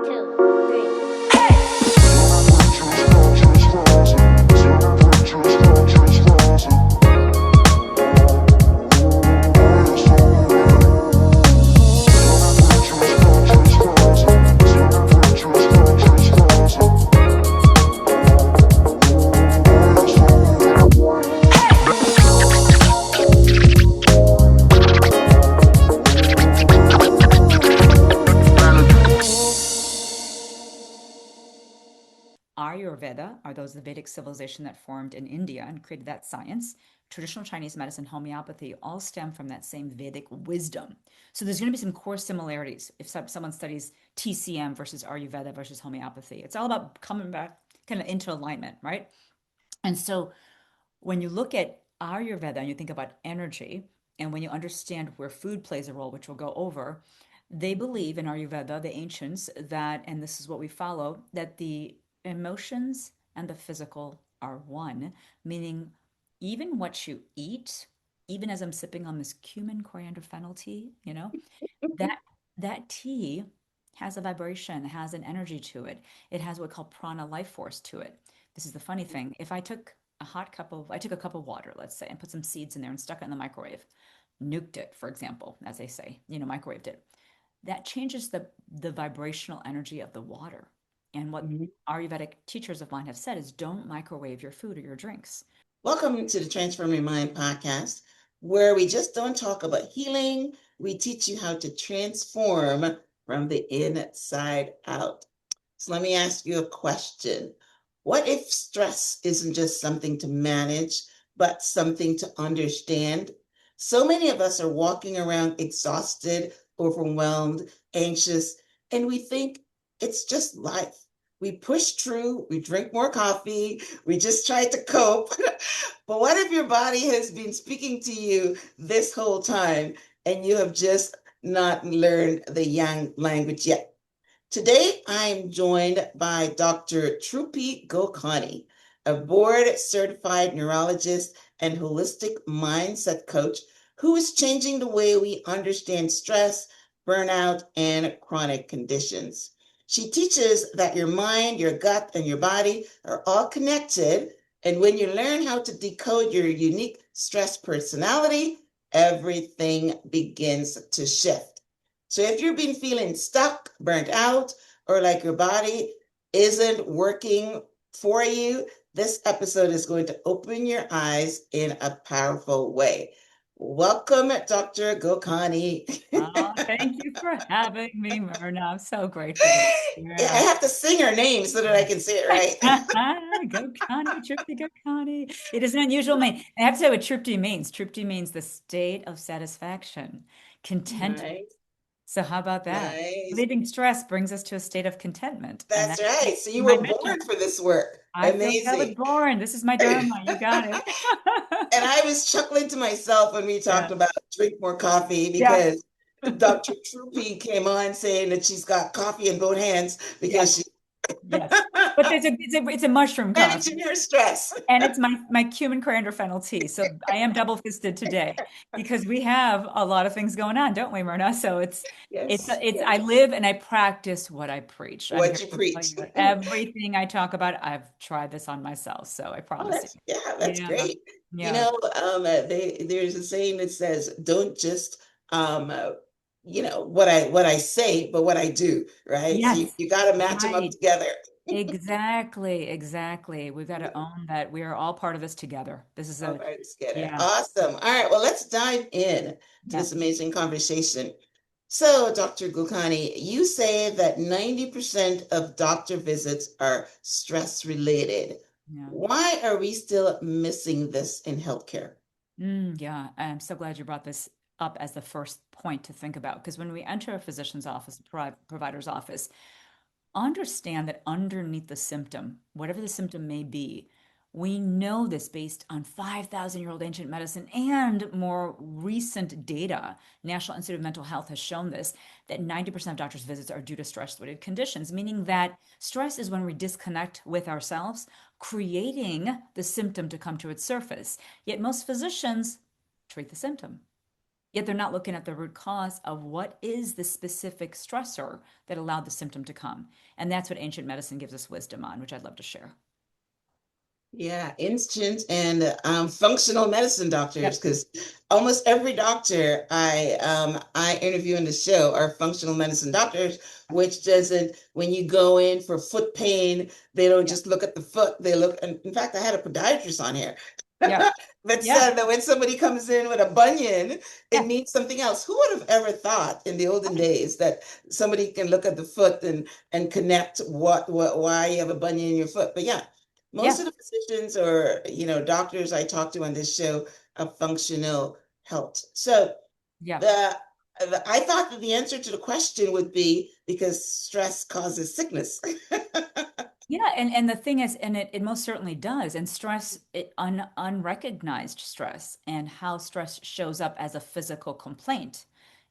two, three. Ayurveda are those the Vedic civilization that formed in India and created that science. Traditional Chinese medicine, homeopathy, all stem from that same Vedic wisdom. So there's going to be some core similarities if someone studies TCM versus Ayurveda versus homeopathy. It's all about coming back kind of into alignment, right? And so when you look at Ayurveda and you think about energy, and when you understand where food plays a role, which we'll go over, they believe in Ayurveda, the ancients, that, and this is what we follow, that the emotions and the physical are one, meaning even what you eat, even as I'm sipping on this cumin coriander fennel tea, that that tea has a vibration, has an energy to it. It has what we call prana life force to it. This is the funny thing. If I took a cup of water, let's say, and put some seeds in there and stuck it in the microwave, nuked it, for example, as they say, microwaved it. That changes the vibrational energy of the water. And what Mhm. Ayurvedic teachers of mine have said is don't microwave your food or your drinks. Welcome to the Transforming Mind podcast, where we just don't talk about healing, we teach you how to transform from the inside out. So let me ask you a question. What if stress isn't just something to manage, but something to understand? So many of us are walking around exhausted, overwhelmed, anxious, and we think it's just life. We push through, we drink more coffee, we just try to cope. But what if your body has been speaking to you this whole time and you have just not learned the yang language yet? Today, I'm joined by Dr. Trupti Gokani, a board certified neurologist and holistic mindset coach who is changing the way we understand stress, burnout, and chronic conditions. She teaches that your mind, your gut, and your body are all connected. And when you learn how to decode your unique stress personality, everything begins to shift. So if you've been feeling stuck, burnt out, or like your body isn't working for you, this episode is going to open your eyes in a powerful way. Welcome, Dr. Gokani. Oh, thank you for having me, Myrna. I'm so grateful to be I here. have to sing her name so that I can say it right. Gokani, Tripti Gokani. It is an unusual name. I have to say what Tripti means. Tripti means the state of satisfaction, contentment. Nice, So how about that? nice. Relieving stress brings us to a state of contentment, and That's that's right. So you my were mission. born for this work. I feel like I was Amazing. born. This is my dharma. You got it. And I was chuckling to myself when we Yeah. talked about drink more coffee Yes. because Dr. Truppi came on saying that she's got coffee in both hands Yes. because she Yes. But it's a mushroom coffee. managing her stress. And it's my cumin coriander fennel tea. So I am double fisted today because we have a lot of things going on, don't we, Myrna? So Yes, I yes. live and I practice what I preach. I'm here What you to tell preach. you everything I talk about, I've tried this on myself. So I Oh, promise you. that's Yeah. great. Yeah. There's a saying that says, "Don't just, um, uh, what I say, but what I do." Right? So you, Yes. you got to match them up Right. together. Exactly. Exactly. We've got to own that we are all part of this together. This is All a, right, let's get it. yeah. Awesome. All right, well, let's dive in to Yeah. this amazing conversation. So, Dr. Gulkani, you say that 90% of doctor visits are stress related. Yeah. Why are we still missing this in healthcare? Yeah, I'm so glad you brought this up as the first point to think about because when we enter a physician's office, provider's office, understand that underneath the symptom, whatever the symptom may be, we know this based on 5,000-year-old ancient medicine and more recent data. National Institute of Mental Health has shown this that 90% of doctors' visits are due to stress-related conditions, meaning that stress is when we disconnect with ourselves, creating the symptom to come to its surface. Yet most physicians treat the symptom. Yet they're not looking at the root cause of what is the specific stressor that allowed the symptom to come. And that's what ancient medicine gives us wisdom on, which I'd love to share. Yeah, ancient and functional medicine doctors, Yep. because almost every doctor I interview in the show are functional medicine doctors, which doesn't, when you go in for foot pain, they don't Yep. just look at the foot, they look, and in fact, I had a podiatrist on here Yep. that Yeah. said that when somebody comes in with a bunion, it Yeah. means something else. Who would have ever thought in the olden Right. days that somebody can look at the foot and connect what why you have a bunion in your foot? But yeah, most Yeah. of the physicians or doctors I talk to on this show are functional health. So Yeah. the, I thought that the answer to the question would be because stress causes sickness. Yeah, and the thing is, and it most certainly does. And stress, unrecognized stress, and how stress shows up as a physical complaint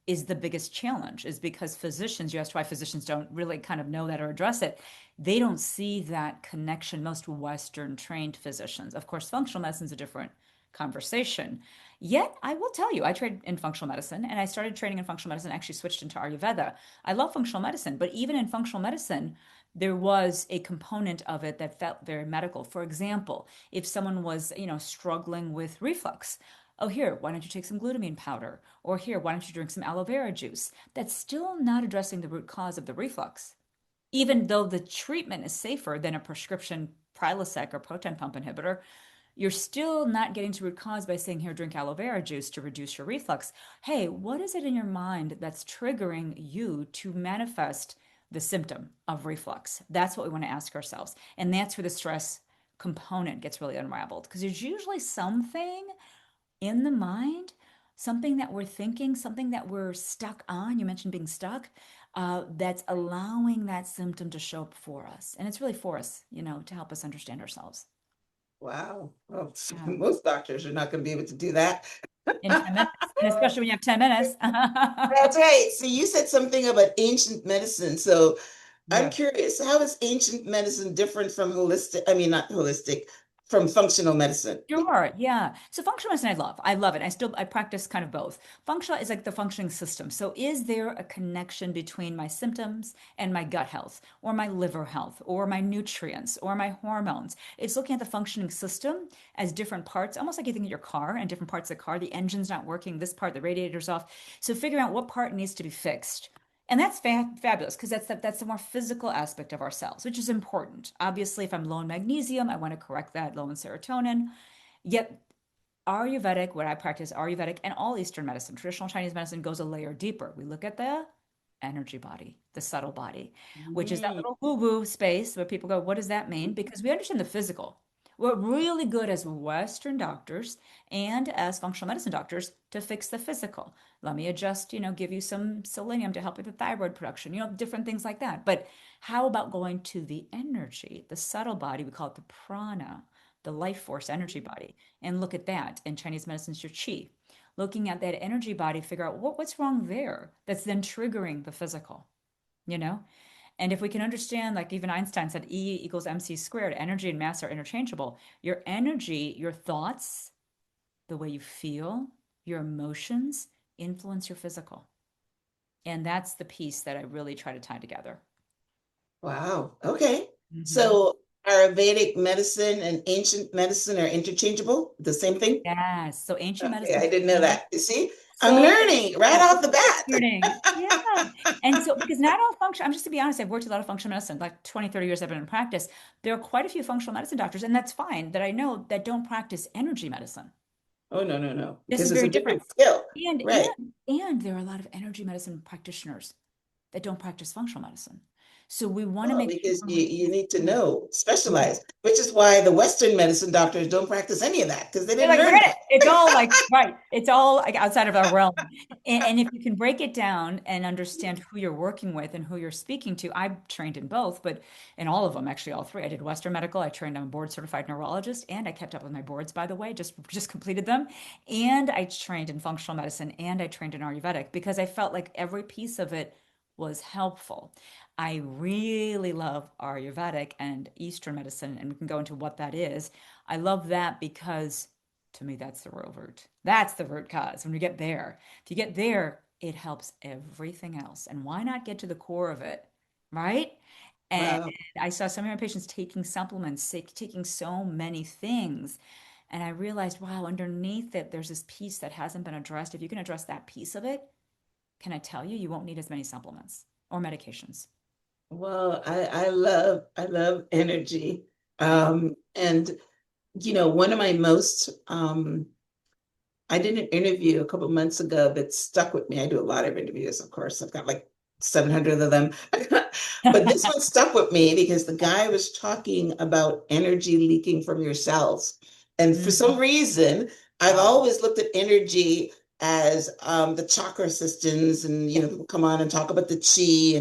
is the biggest challenge, is because physicians, you asked why physicians don't really kind of know that or address it. They don't see that connection. Most Western trained physicians, of course, functional medicine is a different conversation. Yet, I will tell you, I trained in functional medicine and I started training in functional medicine, actually switched into Ayurveda. I love functional medicine, but even in functional medicine, there was a component of it that felt very medical. For example, if someone was, struggling with reflux, oh, here, why don't you take some glutamine powder? Or here, why don't you drink some aloe vera juice? That's still not addressing the root cause of the reflux, even though the treatment is safer than a prescription Prilosec or proton pump inhibitor. You're still not getting to root cause by saying, here, drink aloe vera juice to reduce your reflux. Hey, what is it in your mind that's triggering you to manifest the symptom of reflux? That's what we want to ask ourselves. And that's where the stress component gets really unraveled, because there's usually something in the mind, something that we're thinking, something that we're stuck on. You mentioned being stuck. That's allowing that symptom to show up for us. And it's really for us, to help us understand ourselves. Wow. Well, Yeah. most doctors are not going to be able to do that. In 10 minutes, and especially when you have 10 minutes. That's right. So you said something about ancient medicine. So I'm Yeah. curious, how is ancient medicine different from holistic? I mean, not holistic, from functional medicine. Sure. Yeah. So functional medicine, I love. I love it. I practice kind of both. Functional is like the functioning system. So is there a connection between my symptoms and my gut health, or my liver health, or my nutrients, or my hormones? It's looking at the functioning system as different parts, almost like you think of your car and different parts of the car. The engine's not working, this part, the radiator's off. So figuring out what part needs to be fixed. And that's fabulous, because that's the more physical aspect of ourselves, which is important. Obviously, if I'm low in magnesium, I want to correct that, low in serotonin. Yet Ayurvedic, what I practice, Ayurvedic and all Eastern medicine, traditional Chinese medicine, goes a layer deeper. We look at the energy body, the subtle body, which is that Mm. little woo-woo space where people go, what does that mean? Because we understand the physical. We're really good as Western doctors and as functional medicine doctors to fix the physical. Let me adjust, give you some selenium to help with the thyroid production, different things like that. But how about going to the energy, the subtle body? We call it the prana, the life force energy body, and look at that. In Chinese medicine, it's your qi. Looking at that energy body, figure out what's wrong there that's then triggering the physical, you know? And if we can understand, like even Einstein said, E equals mc squared, energy and mass are interchangeable. Your energy, your thoughts, the way you feel, your emotions influence your physical. And that's the piece that I really try to tie together. Wow. Okay. Hmm. So Ayurvedic medicine and ancient medicine are interchangeable, the same thing? Yes. So ancient Okay, medicine I didn't know came that. You see, I'm so learning right yeah, off the bat. learning. Yeah. And so, because not all function, I'm just to be honest, I've worked a lot of functional medicine, like 20, 30 years I've been in practice. There are quite a few functional medicine doctors, and that's fine, that I know that don't practice energy medicine. Oh, no, no, no, This because is it's a very different. different skill. And Right. and there are a lot of energy medicine practitioners that don't practice functional medicine. So we want to Well, make sure because we're you need to yeah. know, Yeah. specialize, which is why the Western medicine doctors don't practice any of that because they They're didn't like, learn forget it. that. It's all like, right. It's all like outside of our realm. And if you can break it down and understand who you're working with and who you're speaking to, I trained in both, but in all of them, actually all three. I did Western medical. I trained, I'm a board certified neurologist, and I kept up with my boards, by the way, just completed them. And I trained in functional medicine, and I trained in Ayurvedic, because I felt like every piece of it was helpful. I really love Ayurvedic and Eastern medicine, and we can go into what that is. I love that because To me, that's the real root. That's the root cause. When you get there, if you get there, it helps everything else. And why not get to the core of it, right? And Wow. I saw some of my patients taking supplements, taking so many things. And I realized, wow, underneath it, there's this piece that hasn't been addressed. If you can address that piece of it, can I tell you, you won't need as many supplements or medications. Well, I love energy. Yeah. And one of my most I did an interview a couple of months ago that stuck with me. I do a lot of interviews, of course. I've got like 700 of them. But this one stuck with me because the guy was talking about energy leaking from your cells. And for some Mhm. reason, I've Wow. always looked at energy as the chakra systems, and people come on and talk about the chi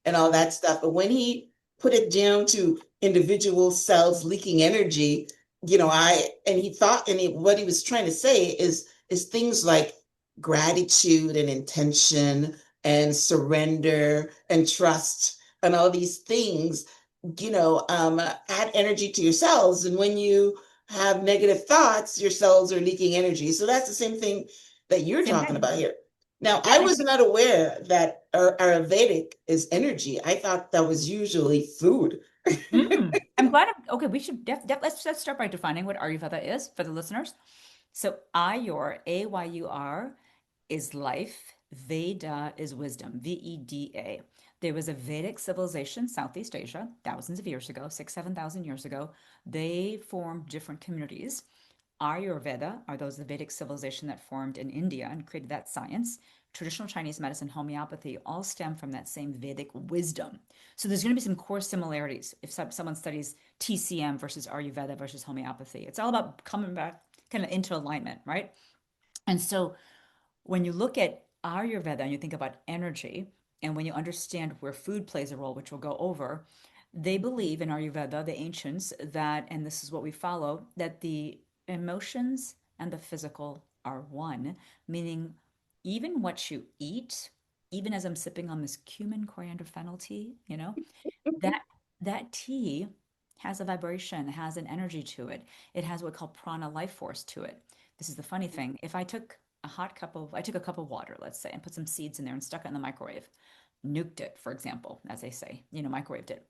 and all that stuff. But when he put it down to individual cells leaking energy, I and he thought, what he was trying to say is things like gratitude and intention and surrender and trust and all these things, add energy to your cells. And when you have negative thoughts, your cells are leaking energy. So that's the same thing that you're Same talking thing. about here. Now, Yeah. I was not aware that our Ayurvedic is energy. I thought that was usually food. I'm glad. Okay, we should let's start by defining what Ayurveda is for the listeners. So Ayur, Ayur, is life. Veda is wisdom. Veda. There was a Vedic civilization, Southeast Asia, thousands of years ago, 7,000 years ago. They formed different communities. Ayurveda are those the Vedic civilization that formed in India and created that science. Traditional Chinese medicine, homeopathy, all stem from that same Vedic wisdom. So there's going to be some core similarities if someone studies TCM versus Ayurveda versus homeopathy. It's all about coming back kind of into alignment, right? And so when you look at Ayurveda and you think about energy, and when you understand where food plays a role, which we'll go over, they believe in Ayurveda, the ancients, that, and this is what we follow, that the emotions and the physical are one, meaning even what you eat, even as I'm sipping on this cumin coriander fennel tea, that that tea has a vibration, has an energy to it. It has what we call prana life force to it. This is the funny thing. If I took a cup of water, let's say, and put some seeds in there and stuck it in the microwave, nuked it, for example, as they say, microwaved it,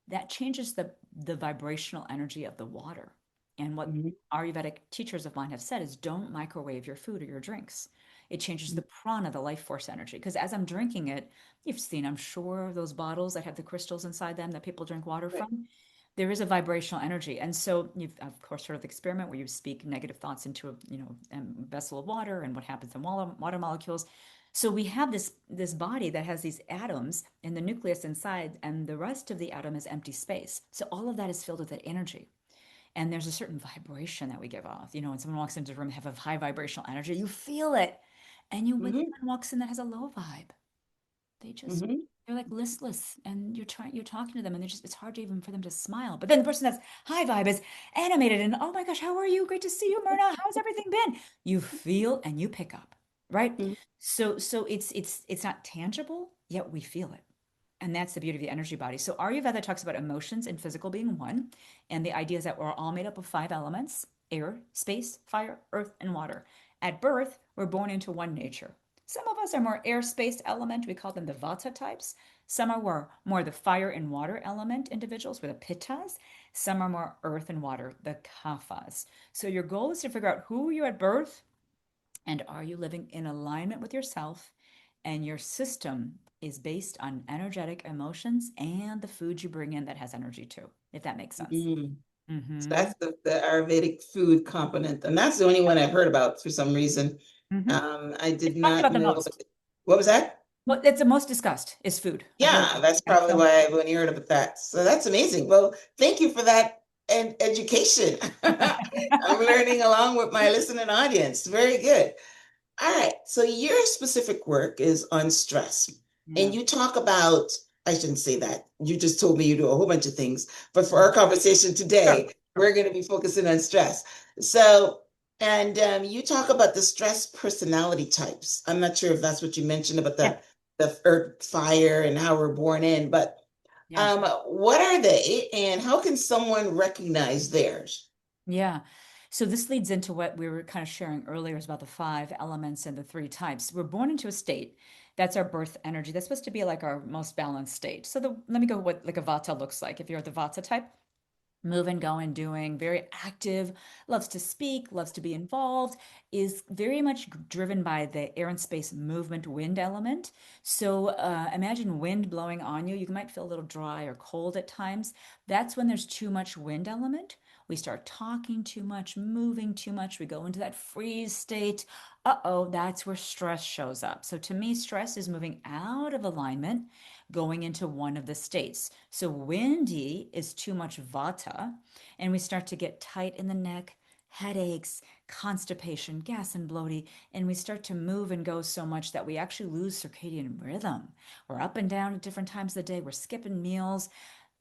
that changes the vibrational energy of the water. And what Mhm, Ayurvedic teachers of mine have said is don't microwave your food or your drinks. It changes mhm. the prana, the life force energy. Because as I'm drinking it, you've seen, I'm sure, those bottles that have the crystals inside them that people drink water Right. from. There is a vibrational energy. And so you've, of course, heard of the experiment where you speak negative thoughts into a vessel of water and what happens in water molecules. So we have this body that has these atoms and the nucleus inside, and the rest of the atom is empty space. So all of that is filled with that energy. And there's a certain vibration that we give off. When someone walks into a room, have a high vibrational energy, you feel it. And when Mhm, someone walks in that has a low vibe, mhm, they're like listless, and you're talking to them, and it's hard to even for them to smile. But then the person that's high vibe is animated, and oh my gosh, how are you? Great to see you, Myrna. How's everything been? You feel and you pick up, right? mhm, So it's not tangible, yet we feel it. And that's the beauty of the energy body. So Ayurveda talks about emotions and physical being one. And the idea is that we're all made up of five elements: air, space, fire, earth, and water. At birth, we're born into one nature. Some of us are more air space element. We call them the vata types. Some are more the fire and water element individuals, we're the pittas. Some are more earth and water, the kaphas. So your goal is to figure out who you're at birth, and are you living in alignment with yourself? And your system is based on energetic emotions and the food you bring in that has energy too, if that makes sense. mhm. So Mm-hmm. that's the Ayurvedic food component, and that's the only one I've heard about for some reason. Mm-hmm. I did It's talked not about the know. most. What was that? Well, it's the most discussed is food. I've heard Yeah, that's and probably so why I've only heard about that. So that's amazing. Well, thank you for that and education. I'm learning along with my listening audience. Very good. All right. So your specific work is on stress. And yeah. you talk about, I shouldn't say that. You just told me you do a whole bunch of things. But for our conversation Sure. today, Sure. we're going to be focusing on stress. So, and you talk about the stress personality types. I'm not sure if that's what you mentioned about Yeah. the earth, fire, and how we're born in, but Yeah. what are they and how can someone recognize theirs? Yeah. So this leads into what we were kind of sharing earlier is about the five elements and the three types. We're born into a state. That's our birth energy. That's supposed to be like our most balanced state. So let me go what like a Vata looks like. If you're the Vata type, moving, going, doing, very active, loves to speak, loves to be involved, is very much driven by the air and space movement wind element. So imagine wind blowing on you. You might feel a little dry or cold at times. That's when there's too much wind element. We start talking too much, moving too much. We go into that freeze state. Uh-oh, that's where stress shows up. So to me, stress is moving out of alignment, going into one of the states. So windy is too much vata, and we start to get tight in the neck, headaches, constipation, gas and bloating, and we start to move and go so much that we actually lose circadian rhythm. We're up and down at different times of the day. We're skipping meals.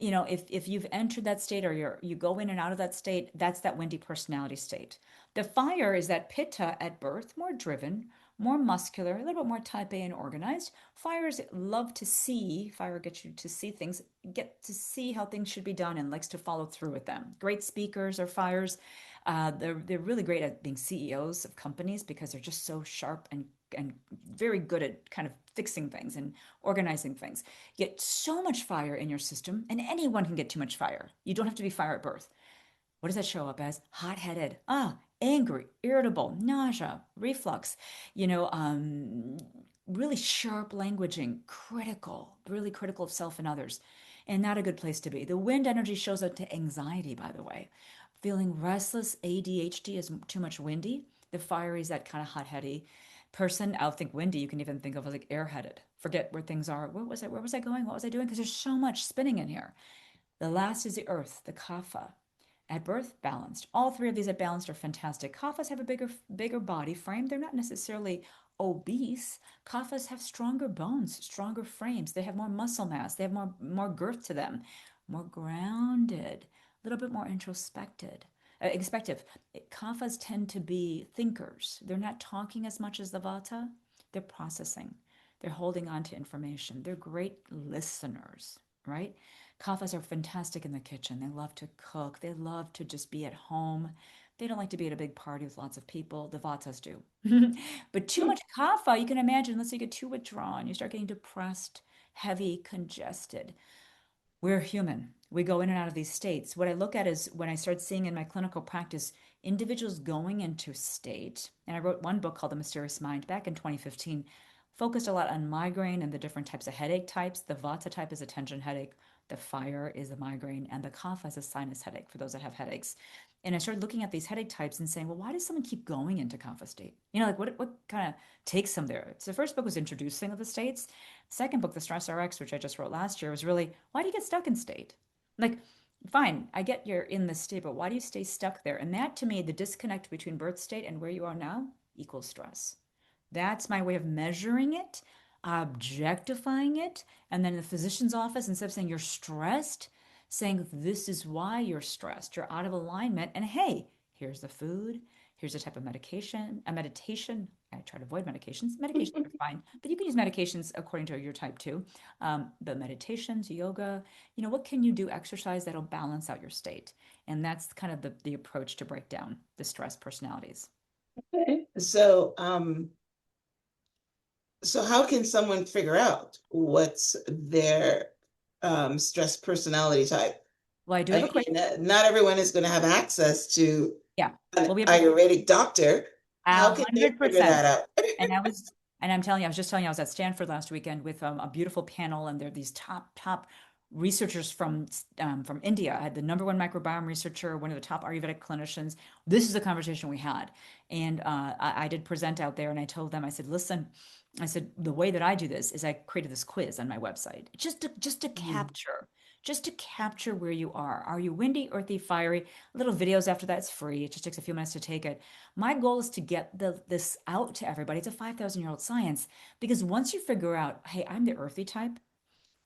If you've entered that state or you go in and out of that state, that's that windy personality state. The fire is that pitta at birth, more driven, more muscular, a little bit more type A and organized. Fires love to see, fire gets you to see things, get to see how things should be done and likes to follow through with them. Great speakers are fires. They're really great at being CEOs of companies because they're just so sharp and very good at kind of fixing things and organizing things. You get so much fire in your system, and anyone can get too much fire. You don't have to be fire at birth. What does that show up as? Hot-headed, angry, irritable, nausea, reflux, you know, really sharp languaging, critical, really critical of self and others, and not a good place to be. The wind energy shows up to anxiety, by the way. Feeling restless, ADHD is too much windy. The fiery is that kind of hot-heady person. I'll think windy, you can even think of as like airheaded. Forget where things are. What was I? Where was I going? What was I doing? Because there's so much spinning in here. The last is the earth, the kapha. At birth, balanced. All three of these at balanced are fantastic. Kaphas have a bigger body frame. They're not necessarily obese. Kaphas have stronger bones, stronger frames. They have more muscle mass. They have more girth to them, more grounded, a little bit more introspected. Expective. Kaphas tend to be thinkers. They're not talking as much as the Vata. They're processing. They're holding on to information. They're great listeners, right? Kaphas are fantastic in the kitchen. They love to cook. They love to just be at home. They don't like to be at a big party with lots of people. The Vatas do. But too much kapha, you can imagine, let's say you get too withdrawn, you start getting depressed, heavy, congested. We're human. We go in and out of these states. What I look at is when I start seeing in my clinical practice individuals going into state, and I wrote one book called The Mysterious Mind back in 2015, focused a lot on migraine and the different types of headache types. The Vata type is a tension headache, the fire is a migraine, and the Kapha is a sinus headache for those that have headaches. And I started looking at these headache types and saying, well, why does someone keep going into Kapha state? Like what kind of takes them there? So the first book was introducing of the states. Second book, The Stress RX, which I just wrote last year, was really, why do you get stuck in state? Like, fine, I get you're in this state, but why do you stay stuck there? And that to me, the disconnect between birth state and where you are now equals stress. That's my way of measuring it, objectifying it. And then in the physician's office, instead of saying you're stressed, saying this is why you're stressed, you're out of alignment. And hey, here's the food, here's the type of medication, a meditation. I try to avoid medications. Medications are fine, but you can use medications according to your type too. But meditations, yoga, what can you do? Exercise that'll balance out your state. And that's kind of the approach to break down the stress personalities. Okay. So how can someone figure out what's their stress personality type? Well, I do have a quick, Not everyone is going to have access to yeah. an Well, we have Ayurvedic doctor. How can they figure 100%. that out? And I'm telling you, I was just telling you, I was at Stanford last weekend with a beautiful panel, and there are these top researchers from India. I had the number one microbiome researcher, one of the top Ayurvedic clinicians. This is the conversation we had, and I did present out there, and I told them, I said, listen, I said the way that I do this is I created this quiz on my website just to capture. Just to capture where you are. Are you windy, earthy, fiery? Little videos after that. It's free. It just takes a few minutes to take it. My goal is to get this out to everybody. It's a 5,000-year-old science because once you figure out, hey, I'm the earthy type,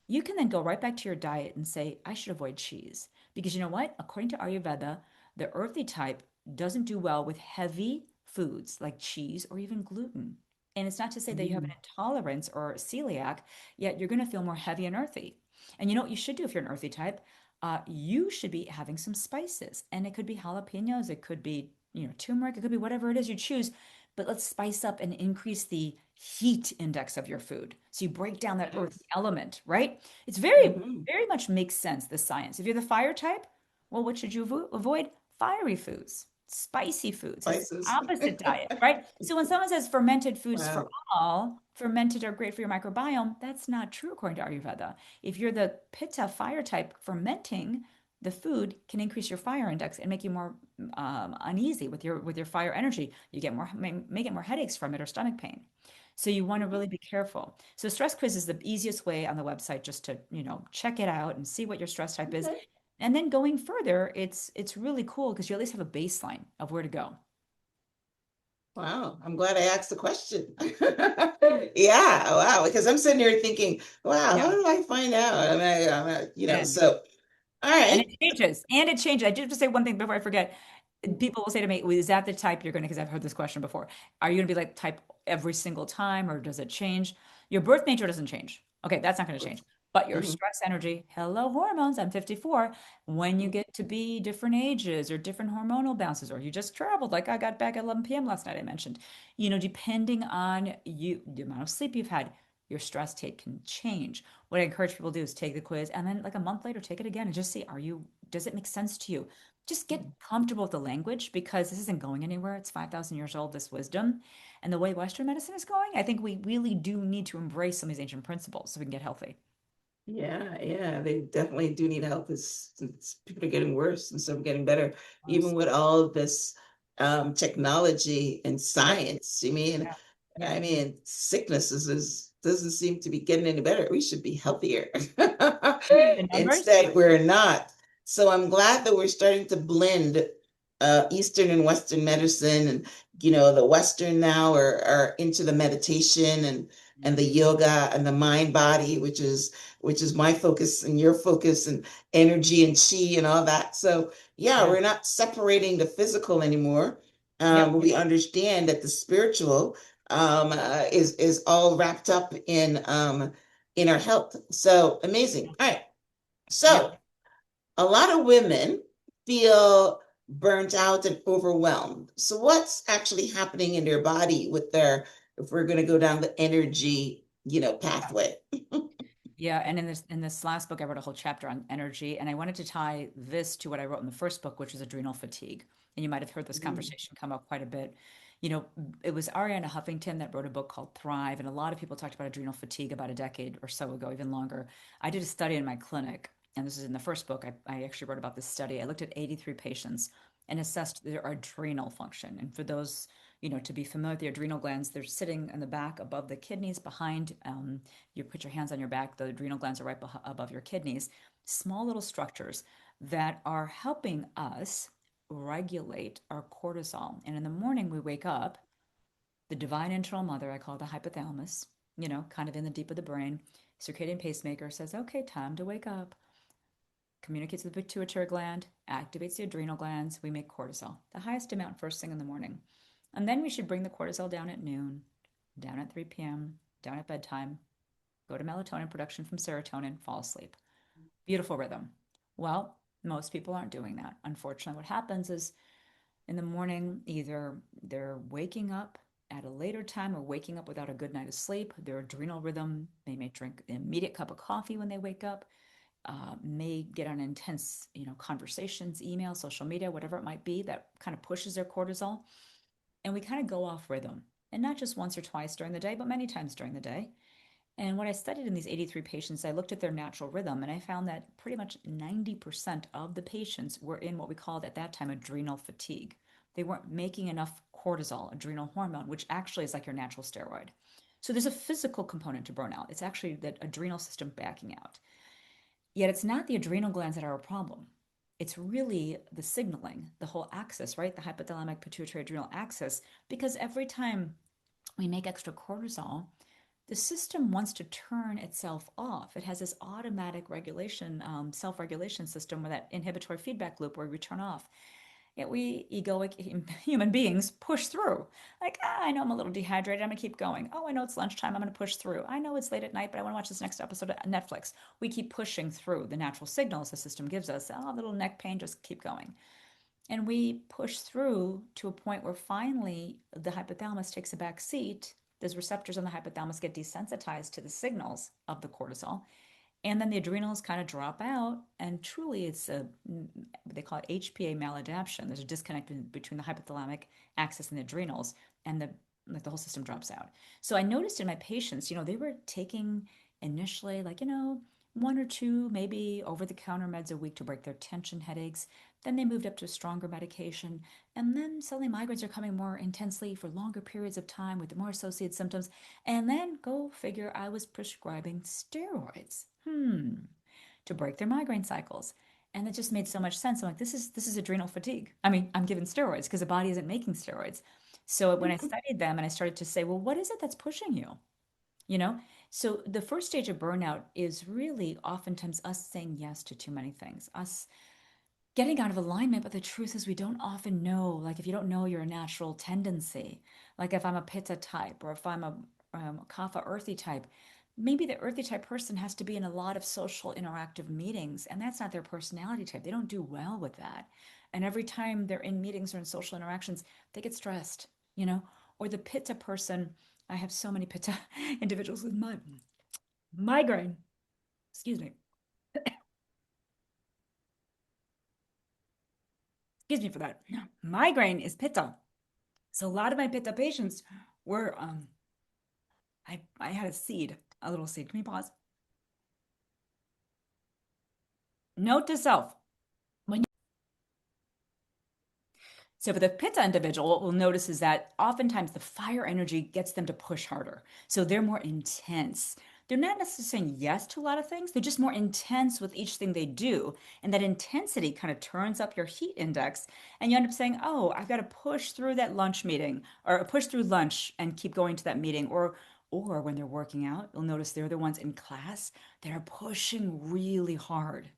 you can then go right back to your diet and say, I should avoid cheese. Because you know what? According to Ayurveda, the earthy type doesn't do well with heavy foods like cheese or even gluten. And it's not to say that you have an intolerance or celiac, yet you're going to feel more heavy and earthy. And you know what you should do if you're an earthy type? You should be having some spices. And it could be jalapenos, it could be turmeric, it could be whatever it is you choose, but let's spice up and increase the heat index of your food. So you break down that earth Yes. element, right? It's Hmm. very much makes sense, the science. If you're the fire type, well, what should you avoid? Fiery foods, spicy foods. It's the Spices. opposite diet, right? So when someone says fermented foods for Wow. all, fermented are great for your microbiome, that's not true according to Ayurveda. If you're the Pitta fire type, fermenting the food can increase your fire index and make you more uneasy with your fire energy. You get may get more headaches from it or stomach pain. So you want to really be careful. So stress quiz is the easiest way on the website just to, check it out and see what your stress type is. Okay. And then going further, it's really cool because you at least have a baseline of where to go. Wow, I'm glad I asked the question. Yeah, wow, because I'm sitting here thinking, wow, how Yeah. do I find out? And So, all And right. it changes. And it changes. I just to say one thing before I forget. People will say to me, well, is that the type you're going to, because I've heard this question before. Are you going to be like type every single time or does it change? Your birth nature doesn't change. Okay, that's not going to change. But your Mhm, stress energy, hello, hormones, I'm 54. When you get to be different ages or different hormonal bounces, or you just traveled, like I got back at 11 p.m. last night, I mentioned, depending on the amount of sleep you've had, your stress take can change. What I encourage people to do is take the quiz and then like a month later take it again and just see, does it make sense to you? Just get mhm. comfortable with the language because this isn't going anywhere. It's 5,000 years old, this wisdom. And the way Western medicine is going, I think we really do need to embrace some of these ancient principles so we can get healthy. Yeah, yeah, they definitely do need help. It's people are getting worse instead of getting better, even Honestly. with all of this technology and Yep. science. Yeah. Yeah. I mean, sicknesses doesn't seem to be getting any better. We should be healthier. The numbers? Instead, we're not. So I'm glad that we're starting to blend Eastern and Western medicine, and the Western now are into the meditation and the Mm. yoga and the mind body, which is my focus and your focus and energy and chi and all that. So yeah, Yeah. we're not separating the physical anymore. Yep. But we understand that the spiritual is all wrapped up in our health. So amazing. All right. So Yep. a lot of women feel burnt out and overwhelmed. So what's actually happening in their body with if we're going to go down the energy, pathway? Yeah, and in this last book, I wrote a whole chapter on energy, and I wanted to tie this to what I wrote in the first book, which was adrenal fatigue. And you might have heard this Mm, conversation come up quite a bit. You know, it was Ariana Huffington that wrote a book called Thrive, and a lot of people talked about adrenal fatigue about a decade or so ago, even longer. I did a study in my clinic, and this is in the first book. I actually wrote about this study. I looked at 83 patients and assessed their adrenal function. And for those, to be familiar with the adrenal glands, they're sitting in the back above the kidneys behind. You put your hands on your back, the adrenal glands are right above your kidneys, small little structures that are helping us regulate our cortisol. And in the morning, we wake up, the divine internal mother, I call it the hypothalamus, kind of in the deep of the brain, circadian pacemaker says, okay, time to wake up, communicates with the pituitary gland, activates the adrenal glands. We make cortisol, the highest amount first thing in the morning. And then we should bring the cortisol down at noon, down at 3 p.m., down at bedtime, go to melatonin production from serotonin, fall asleep. Beautiful rhythm. Well, most people aren't doing that. Unfortunately, what happens is in the morning, either they're waking up at a later time or waking up without a good night of sleep. Their adrenal rhythm, they may drink an immediate cup of coffee when they wake up, may get on intense, conversations, email, social media, whatever it might be that kind of pushes their cortisol. And we kind of go off rhythm. And not just once or twice during the day, but many times during the day. And what I studied in these 83 patients, I looked at their natural rhythm and I found that pretty much 90% of the patients were in what we called at that time adrenal fatigue. They weren't making enough cortisol, adrenal hormone, which actually is like your natural steroid. So there's a physical component to burnout. It's actually that adrenal system backing out. Yet it's not the adrenal glands that are a problem. It's really the signaling, the whole axis, right? The hypothalamic pituitary adrenal axis, because every time we make extra cortisol, the system wants to turn itself off. It has this automatic regulation, self-regulation system with that inhibitory feedback loop where we turn off. Yet we egoic human beings push through. Like, I know I'm a little dehydrated. I'm going to keep going. Oh, I know it's lunchtime. I'm going to push through. I know it's late at night, but I want to watch this next episode of Netflix. We keep pushing through the natural signals the system gives us. Oh, a little neck pain, just keep going. And we push through to a point where finally the hypothalamus takes a back seat. Those receptors on the hypothalamus get desensitized to the signals of the cortisol. And then the adrenals kind of drop out. And truly, it's they call it HPA maladaptation. There's a disconnect between the hypothalamic axis and the adrenals, and the whole system drops out. So I noticed in my patients, they were taking initially like, one or two maybe over the counter meds a week to break their tension headaches. Then they moved up to a stronger medication. And then suddenly migraines are coming more intensely for longer periods of time with more associated symptoms. And then go figure, I was prescribing steroids. To break their migraine cycles. And it just made so much sense. I'm like, this is adrenal fatigue. I mean, I'm given steroids because the body isn't making steroids. So when I studied them and I started to say, well, what is it that's pushing you? You know? So the first stage of burnout is really oftentimes us saying yes to too many things, us getting out of alignment. But the truth is, we don't often know. Like, if you don't know your natural tendency, like if I'm a pitta type or if I'm a kapha earthy type, maybe the earthy type person has to be in a lot of social interactive meetings, and that's not their personality type. They don't do well with that. And every time they're in meetings or in social interactions, they get stressed, Or the pitta person, I have so many pitta individuals with migraine. Excuse me. Excuse me for that. Migraine is pitta. So a lot of my pitta patients were I had a little seed. Can we pause? Note to self. So for the pitta individual, what we'll notice is that oftentimes the fire energy gets them to push harder. So they're more intense. They're not necessarily saying yes to a lot of things. They're just more intense with each thing they do. And that intensity kind of turns up your heat index. And you end up saying, oh, I've got to push through that lunch meeting or push through lunch and keep going to that meeting. Or when they're working out, you'll notice they're the ones in class that are pushing really hard,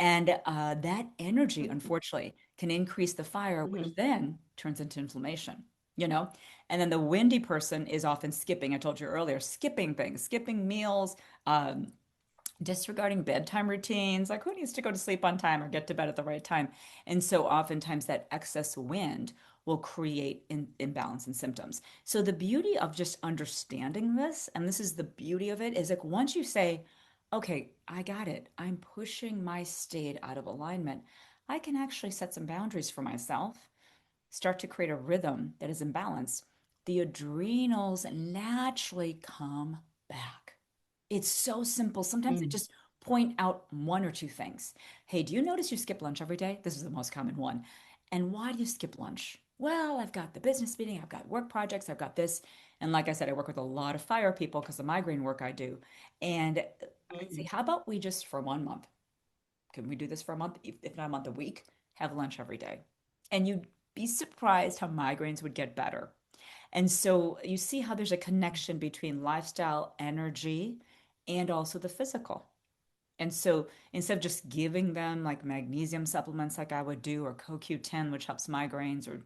And that energy, unfortunately, can increase the fire, which Mhm. then turns into inflammation, you know? And then the windy person is often skipping. I told you earlier, skipping things, skipping meals, um, disregarding bedtime routines. Like, who needs to go to sleep on time or get to bed at the right time? And so oftentimes that excess wind will create imbalance and symptoms. So the beauty of just understanding this, and this is the beauty of it, is like once you say, okay, I got it. I'm pushing my state out of alignment. I can actually set some boundaries for myself, start to create a rhythm that is in balance. The adrenals naturally come back. It's so simple. Sometimes I Mm. just point out one or two things. Hey, do you notice you skip lunch every day? This is the most common one. And why do you skip lunch? Well, I've got the business meeting, I've got work projects, I've got this. And like I said, I work with a lot of fire people because of migraine work I do. And I'd say, Mhm. how about we just for 1 month? Can we do this for a month? If not a month, a week, have lunch every day. And you'd be surprised how migraines would get better. And so you see how there's a connection between lifestyle, energy, and also the physical. And so instead of just giving them like magnesium supplements like I would do, or CoQ10, which helps migraines, or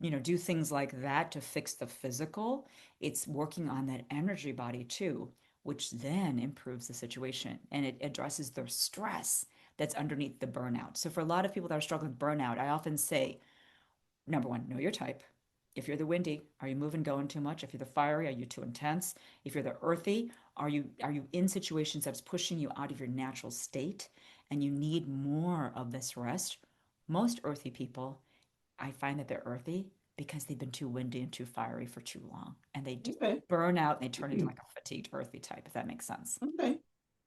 do things like that to fix the physical, it's working on that energy body too, which then improves the situation and it addresses their stress that's underneath the burnout. So for a lot of people that are struggling with burnout, I often say, number one, know your type. If you're the windy, are you moving, going too much? If you're the fiery, are you too intense? If you're the earthy, are you in situations that's pushing you out of your natural state and you need more of this rest? Most earthy people, I find that they're earthy because they've been too windy and too fiery for too long, and they just Okay. burn out and they turn into like a fatigued earthy type, if that makes sense. Okay.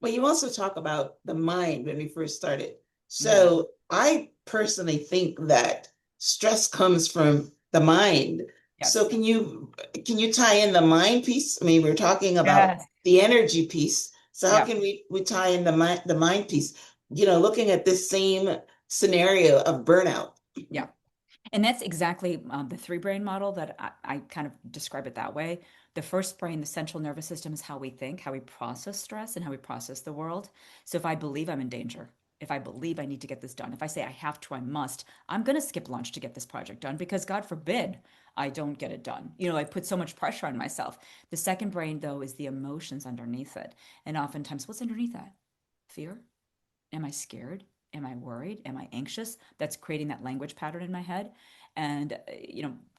Well, you also talk about the mind when we first started. Yeah. So I personally think that stress comes from the mind. So Yes. can you tie in the mind piece? I mean, we're talking about Yes. the energy piece. So how Yeah. can we tie in the mind piece? Looking at this same scenario of burnout. Yeah. And that's exactly the three brain model that I kind of describe it that way. The first brain, the central nervous system, is how we think, how we process stress, and how we process the world. So if I believe I'm in danger, if I believe I need to get this done, if I say I have to, I must, I'm going to skip lunch to get this project done because God forbid I don't get it done. I put so much pressure on myself. The second brain, though, is the emotions underneath it. And oftentimes, what's underneath that? Fear? Am I scared? Am I worried? Am I anxious? That's creating that language pattern in my head. And,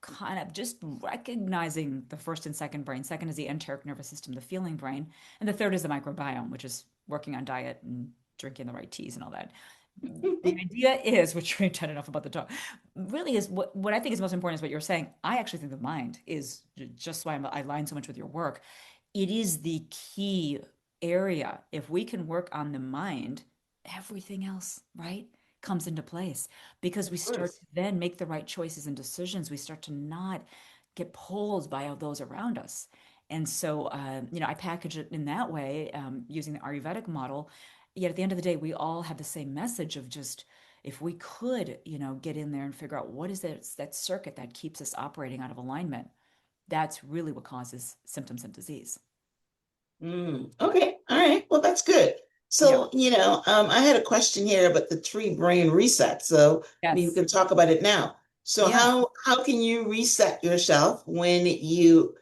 kind of just recognizing the first and second brain. Second is the enteric nervous system, the feeling brain. And the third is the microbiome, which is working on diet and drinking the right teas and all that. The idea is, which we've done enough about the talk, really is what I think is most important is what you're saying. I actually think the mind is just why I align so much with your work. It is the key area. If we can work on the mind, everything else, right, comes into place because we Of start course. to then make the right choices and decisions. We start to not get pulled by all those around us. And so, I package it in that way, using the Ayurvedic model. Yet at the end of the day, we all have the same message of just if we could, get in there and figure out what is that circuit that keeps us operating out of alignment, that's really what causes symptoms and disease. Okay. All right. Well, that's good. Yeah. So, I had a question here about the tree brain reset. So we Yes. can talk about it now. So Yeah. how can you reset yourself when you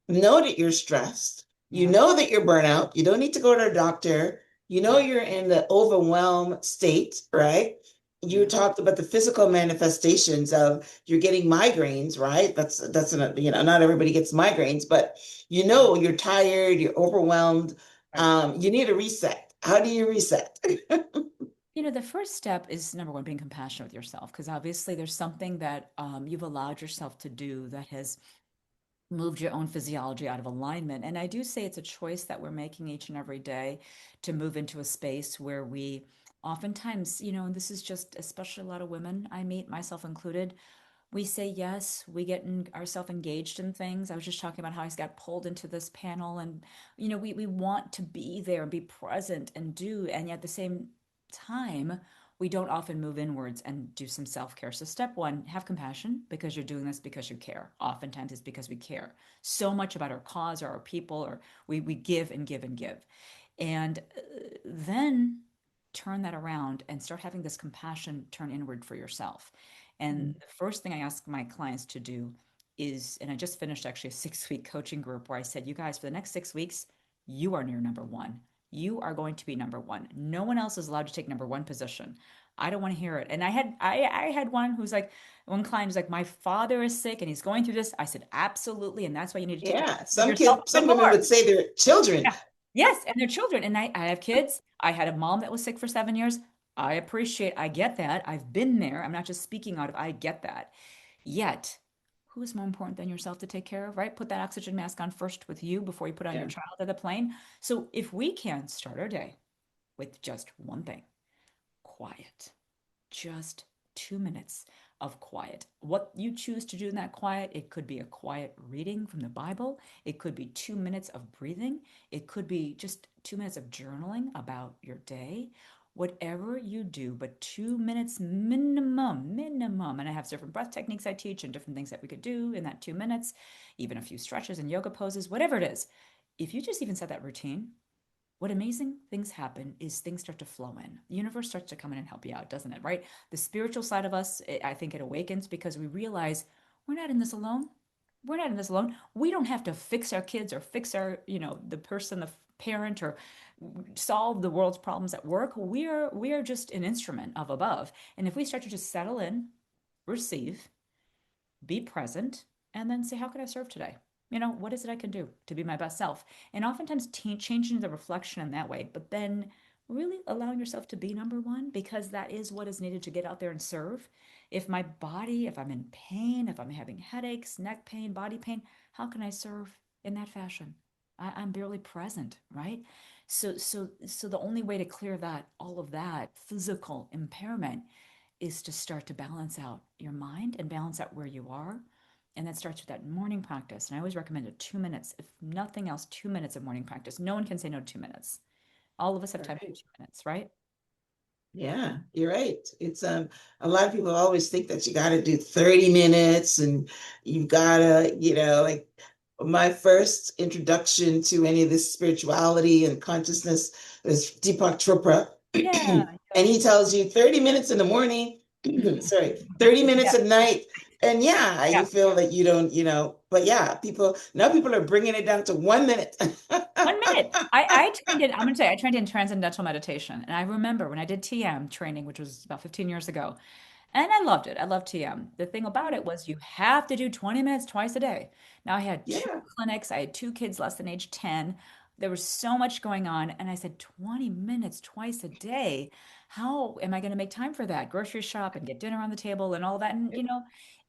know that you're stressed? You Yeah. know that you're burnout. You don't need to go to a doctor. You know Right. you're in the overwhelmed state, right? You Yeah. talked about the physical manifestations of you're getting migraines, right? Not everybody gets migraines, but you're tired, you're overwhelmed. Right. You need a reset. How do you reset? The first step is number one, being compassionate with yourself, because obviously there's something that you've allowed yourself to do that has moved your own physiology out of alignment. And I do say it's a choice that we're making each and every day to move into a space where we oftentimes, and this is just especially a lot of women I meet, myself included, we say yes, we get ourselves engaged in things. I was just talking about how I got pulled into this panel, and we want to be there and be present and do, and yet at the same time, we don't often move inwards and do some self-care. So step one, have compassion because you're doing this because you care. Oftentimes it's because we care so much about our cause or our people, or we give and give and give. And then turn that around and start having this compassion turn inward for yourself. And the first thing I ask my clients to do is, and I just finished actually a 6 week coaching group where I said, you guys, for the next 6 weeks, you are near number one. You are going to be number one. No one else is allowed to take number one position. I don't want to hear it. And I had one client who's like, my father is sick and he's going through this. I said, absolutely. And that's why you need to take care Yeah, of yourself some even women more. would say they're children. Yeah. Yes, and their children. And I have kids. I had a mom that was sick for 7 years. I get that. I've been there. I'm not just speaking out of, I get that. Yet, who is more important than yourself to take care of, right? Put that oxygen mask on first with you before you put on your Yeah. child at the plane. So if we can start our day with just one thing, quiet, just 2 minutes of quiet. What you choose to do in that quiet, it could be a quiet reading from the Bible. It could be 2 minutes of breathing. It could be just 2 minutes of journaling about your day. Whatever you do, but 2 minutes minimum, minimum. And I have different breath techniques I teach and different things that we could do in that 2 minutes, even a few stretches and yoga poses, whatever it is. If you just even set that routine, what amazing things happen is things start to flow in. The universe starts to come in and help you out, doesn't it? Right? The spiritual side of us, I think it awakens because we realize we're not in this alone. We're not in this alone. We don't have to fix our kids or fix our, the person, the parent, or solve the world's problems at work. We are just an instrument of above. And if we start to just settle in, receive, be present, and then say, how can I serve today? What is it I can do to be my best self? And oftentimes changing the reflection in that way, but then really allowing yourself to be number one because that is what is needed to get out there and serve. If I'm in pain, if I'm having headaches, neck pain, body pain, how can I serve in that fashion? I'm barely present, right? So the only way to clear all of that physical impairment is to start to balance out your mind and balance out where you are. And that starts with that morning practice. And I always recommend it 2 minutes, if nothing else, 2 minutes of morning practice. No one can say no to 2 minutes. All of us have time for Right. 2 minutes, right? Yeah, you're right. It's a lot of people always think that you got to do 30 minutes and you've got to, like my first introduction to any of this spirituality and consciousness was Deepak Chopra. Yeah. And he tells you 30 minutes in the morning, sorry, 30 minutes Yeah. at night. And yeah, Yeah. you feel that you don't, but yeah, people are bringing it down to 1 minute. 1 minute. I trained in, I'm going to say, I trained in transcendental meditation. And I remember when I did TM training, which was about 15 years ago, and I loved it. I loved TM. The thing about it was you have to do 20 minutes twice a day. Now I had two Yeah, clinics, I had two kids less than age 10. There was so much going on. And I said, 20 minutes twice a day. How am I going to make time for that? Grocery shop and get dinner on the table and all that. And,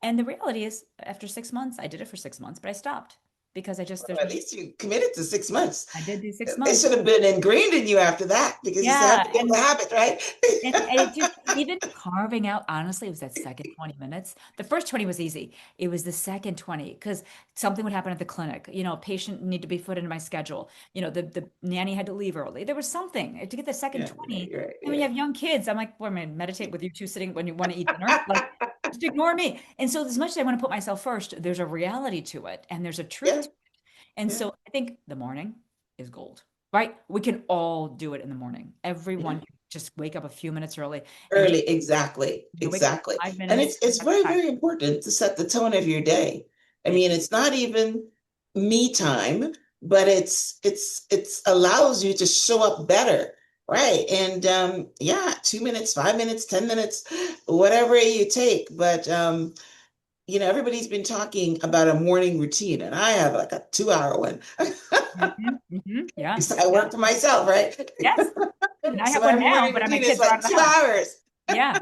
and the reality is, after 6 months, I did it for 6 months, but I stopped because well, at least you committed to 6 months. I did do six It months. should have been ingrained in you after that because you still have Yeah. to get in the habit, right? And it just, even carving out, honestly, it was that second 20 minutes. The first 20 was easy. It was the second 20 because something would happen at the clinic. A patient needed to be put into my schedule. The nanny had to leave early. There was something to get the second Yeah, 20. right, And when you right, have young kids, I'm like, boy, man, meditate with you two sitting when you want to eat dinner. Like, just ignore me. And so, as much as I want to put myself first, there's a reality to it and there's a truth yeah, to it. And yeah, so, I think the morning is gold, right? We can all do it in the morning. yeah. Everyone can just wake up a few minutes early and just Early, exactly, wake up exactly. 5 minutes. And it's That's very, time. very important to set the tone of your day. I It, mean, it's not even me time, but it's allows you to show up better, right? And yeah, 2 minutes, 5 minutes, 10 minutes, whatever you take. But everybody's been talking about a morning routine, and I have like a 2 hour one. yeah, Because I yeah, work for myself, right? yes. And I So have my one now, morning but my routine is kids are out like of the two house. hours. Yeah,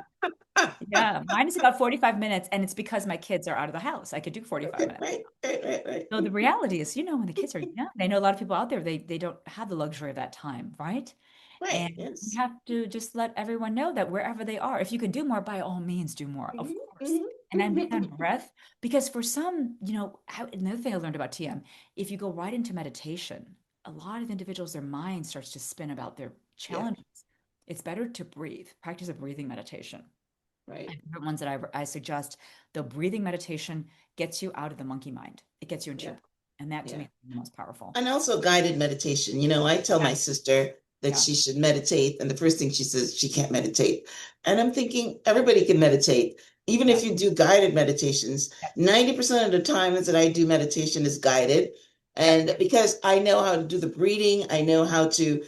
yeah. Mine is about 45 minutes, and it's because my kids are out of the house. I could do 45 Okay, minutes. right, right, right, right. So the reality is, when the kids are young, I know a lot of people out there, they don't have the luxury of that time, right? Right, And we yes. have to just let everyone know that wherever they are, if you can do more, by all means, do more, of Mhm, course. mhm, And then based on mhm. breath, because for some, another thing I learned about TM, if you go right into meditation, a lot of individuals, their mind starts to spin about their Yeah, challenges. It's better to breathe, practice a breathing meditation. I right. have different ones that I suggest. The breathing meditation gets you out of the monkey mind. It gets you into your Yeah, breath. And that to me yeah. is the most powerful. And also guided meditation. I tell Yeah, my sister that yeah, she should meditate, and the first thing she says, she can't meditate. And I'm thinking everybody can meditate. Even yeah, if you do guided meditations, yeah, 90% of the times that I do meditation is guided. yeah. And because I know how to do the breathing, I know how to,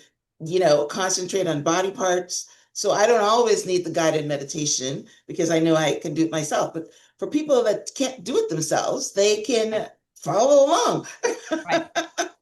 concentrate on body parts. So I don't always need the guided meditation because I know I can do it myself. But for people that can't do it themselves, they Right. can follow along. Right.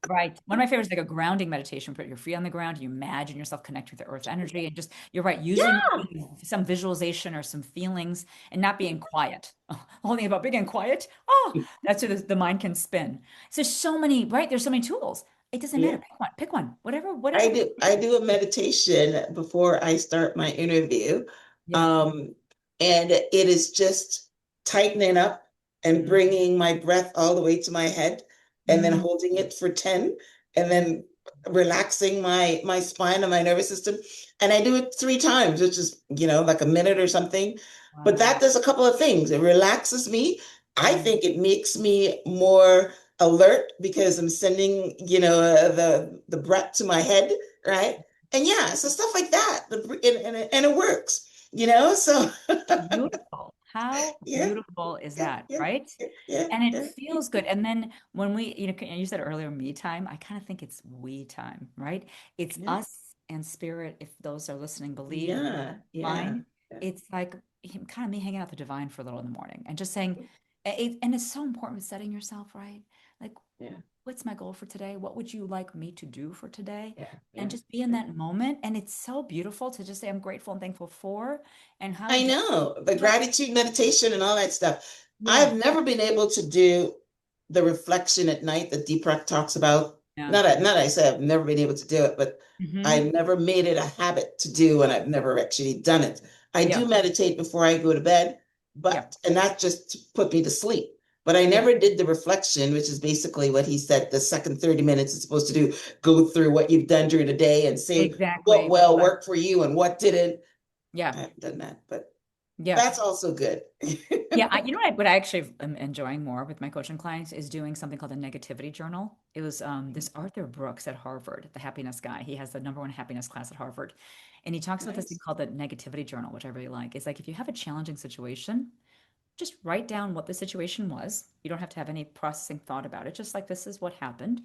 Right. One of my favorites is like a grounding meditation. Put your feet on the ground. You imagine yourself connecting with the earth energy and just, you're right, using Yeah. some visualization or some feelings and not being quiet. The whole thing about being quiet, oh, that's where the mind can spin. So there's so many, right? There's so many tools. It doesn't matter. Yeah. Pick one, I whatever works do for I you. do a meditation before I start my interview. Yeah. Um, and it is just tightening up and Mhm. bringing my breath all the way to my head and then Mm. holding it for 10 and Mm. then relaxing my spine and my nervous system. And I do it 3 times, which is, like a minute or something. But Wow. that does a couple of things. It relaxes me. I Mm. think it makes me more alert because I'm sending, the breath to my head, right? And yeah, so stuff like that, and it works, so Beautiful. How yeah, beautiful is yeah, that, yeah, right? yeah, yeah, And it yeah, feels good. And then when we, you said earlier, me time, I kind of think it's we time, right? It's yeah, us and spirit. If those are listening, believe yeah, yeah, mine. It's like kind of me hanging out the divine for a little in the morning and just saying, and it's so important with setting yourself right. Like, yeah, what's my goal for today? What would you like me to do for today? yeah, And yeah, just be in yeah. that moment. And it's so beautiful to just say, I'm grateful and thankful for, and how I just, know the yeah, gratitude meditation and all that stuff. yeah, I've never been able to do the reflection at night that Deepak talks about. yeah. Not I say I've never been able to do it, but Hmm. I've never made it a habit to do, and I've never actually done it. I Yeah, do meditate before I go to bed, yeah, and that just to put me to sleep. But I yeah. never did the reflection, which is basically what he said. The second 30 minutes is supposed to do go through what you've done during the day and say what Exactly. well worked for you and what didn't. Yeah, I haven't done that, but yeah. that's also good. Yeah, what I actually am enjoying more with my coaching clients is doing something called a negativity journal. It was this Arthur Brooks at Harvard, the happiness guy. He has the number one happiness class at Harvard. And he talks about this thing Nice. called the negativity journal, which I really like. It's like if you have a challenging situation, just write down what the situation was. You don't have to have any processing thought about it. Just like this is what happened.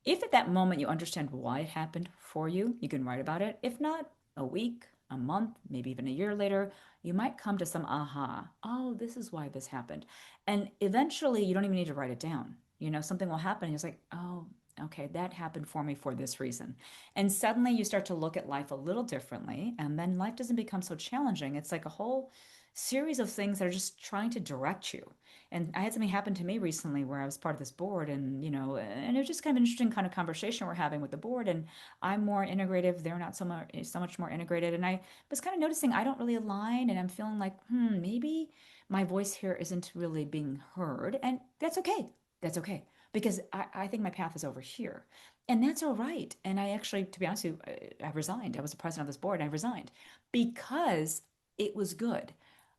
If at that moment you understand why it happened for you, you can write about it. If not, a week, a month, maybe even a year later, you might come to some aha. Oh, this is why this happened. And eventually, you don't even need to write it down. Something will happen. And it's like, oh, okay, that happened for me for this reason. And suddenly you start to look at life a little differently. And then life doesn't become so challenging. It's like a whole series of things that are just trying to direct you. And I had something happen to me recently where I was part of this board, and it was just kind of an interesting kind of conversation we're having with the board. And I'm more integrative; they're not so much more integrated. And I was kind of noticing I don't really align, and I'm feeling like, maybe my voice here isn't really being heard, and that's okay. That's okay because I think my path is over here, and that's all right. And I actually, to be honest with you, I resigned. I was the president of this board, and I resigned because it was good.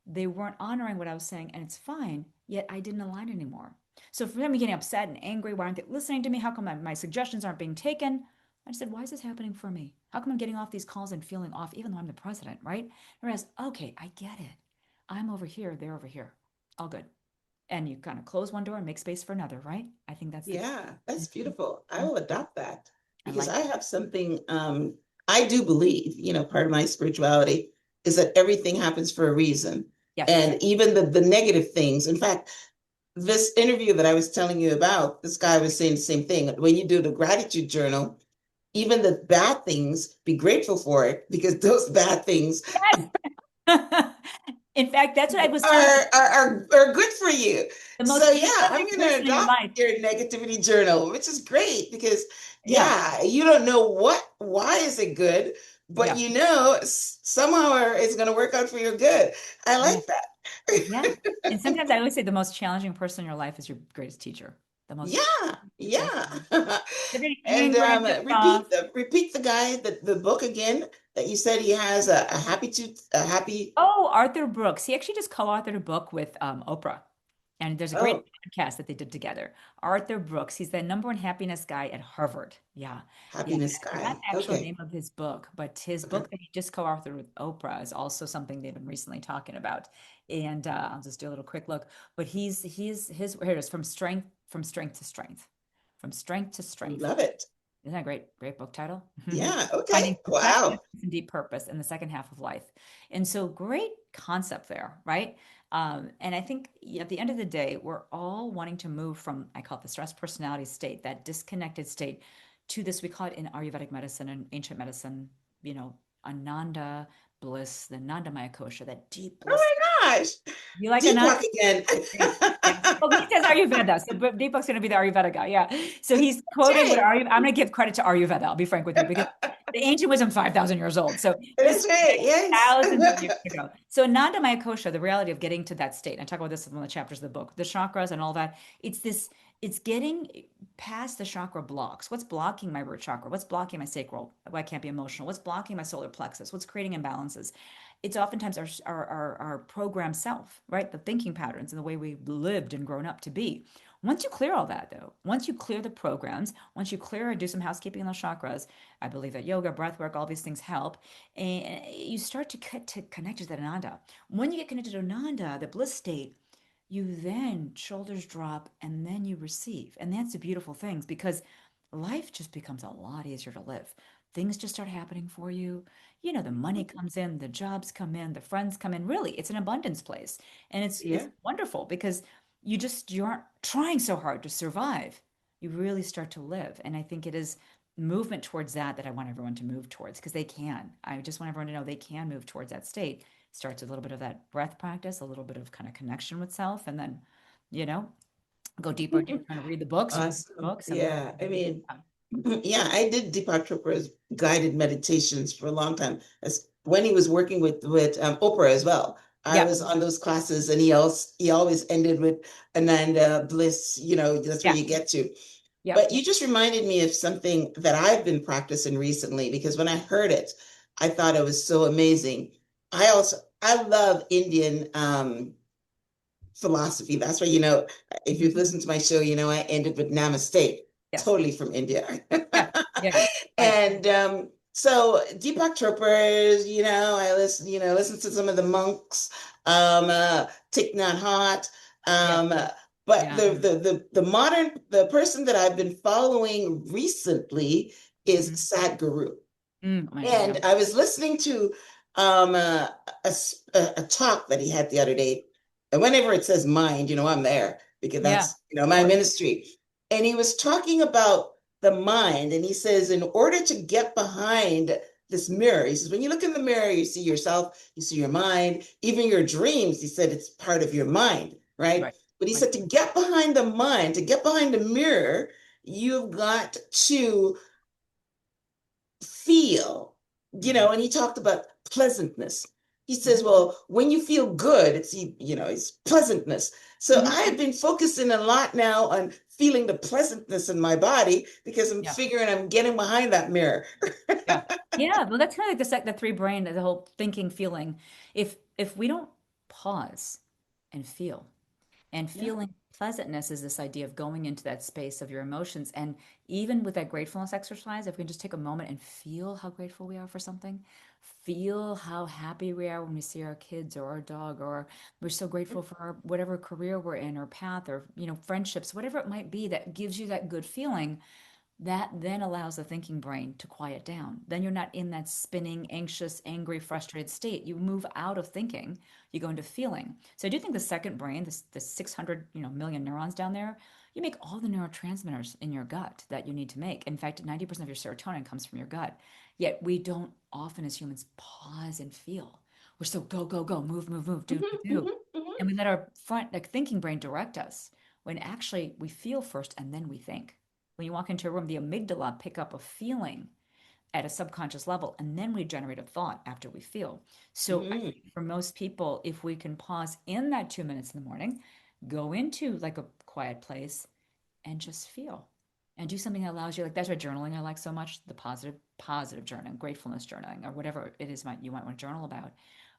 They weren't honoring what I was saying, and it's fine, yet I didn't align anymore. So for them getting upset and angry, why aren't they listening to me? How come my suggestions aren't being taken? I said, why is this happening for me? How come I'm getting off these calls and feeling off, even though I'm the president, right? Whereas, okay, I get it. I'm over here, they're over here. All good. And you kind of close one door and make space for another, right? I think that's the Yeah, that's Mhm. beautiful. I Mhm. will adopt that I because like I that. have something, I do believe, part of my spirituality is that everything happens for a reason. Yes. And even the negative things. In fact, this interview that I was telling you about, this guy was saying the same thing. When you do the gratitude journal, even the bad things, be grateful for it because those bad things Yes. In fact, that's what I was telling are are good for you. the So most yeah, I'm challenging going to person in your adopt life. your negativity journal, which is great because Yeah. yeah, you don't know why is it good, but Yeah. somehow it's going to work out for your good. I Yeah. like that. Yeah. And sometimes I always say the most challenging person in your life is your greatest teacher. The most Yeah, teacher. yeah. They're getting And angry and pissed repeat off. the guy the book again that you said he has a happy. Oh, Arthur Brooks. He actually just co-authored a book with Oprah. And there's a great Oh, podcast that they did together. Arthur Brooks, he's the number one happiness guy at Harvard. Yeah. Yeah. happiness I forgot guy. the actual Okay. name of his book, but his Okay. book that he just co-authored with Oprah is also something they've been recently talking about. And I'll just do a little quick look. But his here it is from strength to strength. From strength to strength. Love it. Isn't that a great book title? Yeah. Finding Okay. success Wow. and deep purpose in the second half of life. And so great concept there, right? And I think at the end of the day, we're all wanting to move from, I call it the stress personality state, that disconnected state, to this, we call it in Ayurvedic medicine and ancient medicine, you know, Ananda bliss, the Nanda Maya kosha, that deep Oh bliss. my gosh. You like Ananda? Deepak again. Great. Yeah. Well, he says Ayurveda, so Deepak's going to be the Ayurveda guy. Yeah. So he's quoting what That's Ayurveda. I'm going to give credit to Ayurveda. I'll be frank with you because right. the ancient wisdom 5,000 years old. So this That's right. Yes. thousands of years ago. So Nanda Maya kosha, the reality of getting to that state. And I talk about this in one of the chapters of the book, the chakras and all that. It's this. It's getting past the chakra blocks. What's blocking my root chakra? What's blocking my sacral? Why I can't be emotional? What's blocking my solar plexus? What's creating imbalances? It's oftentimes our programmed self, right? The thinking patterns and the way we lived and grown up to be. Once you clear all that, though, once you clear the programs, once you clear and do some housekeeping in those chakras, I believe that yoga, breath work, all these things help, and you start to connect to that ananda. When you get connected to ananda, the bliss state, you then shoulders drop and then you receive. And that's the beautiful things because life just becomes a lot easier to live. Things just start happening for you. The money comes in, the jobs come in, the friends come in. Really, it's an abundance place. And it's Yeah. wonderful because you aren't trying so hard to survive. You really start to live. And I think it is movement towards that I want everyone to move towards because they can. I just want everyone to know they can move towards that state. Starts with a little bit of that breath practice, a little bit of kind of connection with self, and then, you know, go deeper and deeper, kind of read the books, you can read Awesome. books and Yeah. I mean, yeah. yeah, I did Deepak Chopra's guided meditations for a long time. As when he was working with Oprah as well. I Yeah, was on those classes, and he always ended with Ananda Bliss. That's where yeah, you get to. yep, But you just reminded me of something that I've been practicing recently because when I heard it, I thought it was so amazing. I love Indian philosophy. That's why, if mhm, you've listened to my show, I ended with Namaste, yes, totally from India. yeah, yeah, right, And So Deepak Chopra, listen to some of the monks, Thich Nhat Hanh, Yeah. um, but Yeah. the person that I've been following recently is Mhm. Sadhguru. Oh my God. Yeah. And I was listening to um, uh, a talk that he had the other day. And whenever it says mind, I'm there because Yeah. that's, Of my course. ministry. And he was talking about the mind. And he says, in order to get behind this mirror, he says, when you look in the mirror, you see yourself, you see your mind, even your dreams. He said it's part of your mind, right? Right. But he Right. said to get behind the mind, to get behind the mirror, you've got to feel, Mhm. and he talked about pleasantness. He says, Mhm. well, when you feel good, it's pleasantness. So Mhm. I have been focusing a lot now on feeling the pleasantness in my body because I'm Yeah. figuring I'm getting behind that mirror. Yeah. Yeah. Well, that's kind of like the three brain, the whole thinking, feeling. If we don't pause and feel, and Yeah. feeling pleasantness is this idea of going into that space of your emotions. And even with that gratefulness exercise, if we can just take a moment and feel how grateful we are for something, feel how happy we are when we see our kids or our dog, or we're so grateful for our whatever career we're in or path or, friendships, whatever it might be that gives you that good feeling. That then allows the thinking brain to quiet down. Then you're not in that spinning, anxious, angry, frustrated state. You move out of thinking, you go into feeling. So I do think the second brain, the 600, million neurons down there, you make all the neurotransmitters in your gut that you need to make. In fact, 90% of your serotonin comes from your gut. Yet we don't often as humans pause and feel. We're so go, go, go, move, move, move, do, do, Mhm, do. mhm, mhm. And we let our front, like thinking brain direct us when actually we feel first and then we think. When you walk into a room, the amygdala pick up a feeling at a subconscious level, and then we generate a thought after we feel. So I Mhm. think for most people, if we can pause in that 2 minutes in the morning, go into like a quiet place and just feel and do something that allows you, like that's why journaling I like so much, the positive journaling, gratefulness journaling, or whatever it is you might want to journal about.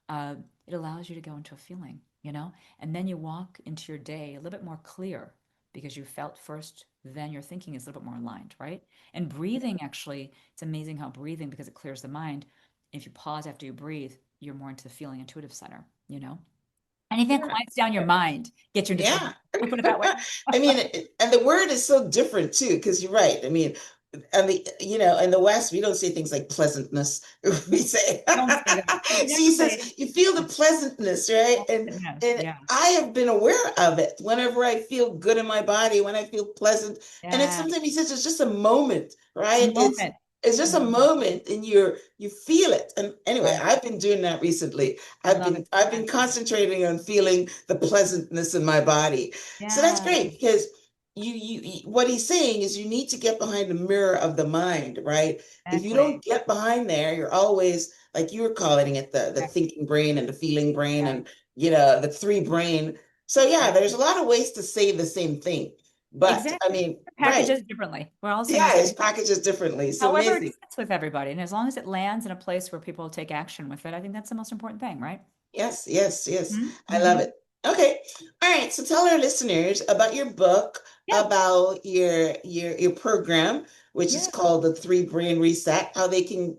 uh, it allows you to go into a feeling, and then you walk into your day a little bit more clear because you felt first, then your thinking is a little bit more aligned, right? And breathing, actually, it's amazing how breathing, because it clears the mind. If you pause after you breathe, you're more into the feeling intuitive center. Anything that Yeah. quiets down your mind gets you into feeling. Yeah. We'll put it that way. I mean, and the word is so different too, because you're right. I mean, and in the West, we don't say things like pleasantness. We No, say, don't say that. You she never say says, you feel the pleasantness, right? yes. And Yeah. I have been aware of it whenever I feel good in my body, when I feel pleasant. And it's Yeah. sometimes he says it's just a moment, It's a right? moment. It's It's a just a moment. moment and you feel it. And anyway, Right. I've been doing that recently. I love it. I've been Practice. concentrating on feeling the pleasantness in my body. So that's Yeah. great because what he's saying is you need to get behind the mirror of the mind, right? If you Exactly. don't get behind there, you're always like you were calling it the Yeah. thinking brain and the feeling brain Yeah. and the three brain. So yeah, Yeah. there's a lot of ways to say the same thing. But I Exactly. mean, right. Packages differently. We're all saying the Yeah, same it's thing. packages differently. So However, it amazing. sits with everybody. And as long as it lands in a place where people take action with it, I think that's the most important thing, right? Yes, yes, yes. I love Mm-hmm. it. Okay. All right. So tell our listeners about your book, Yeah. about your program, which is Yeah. called the Three Brain Reset, how they can,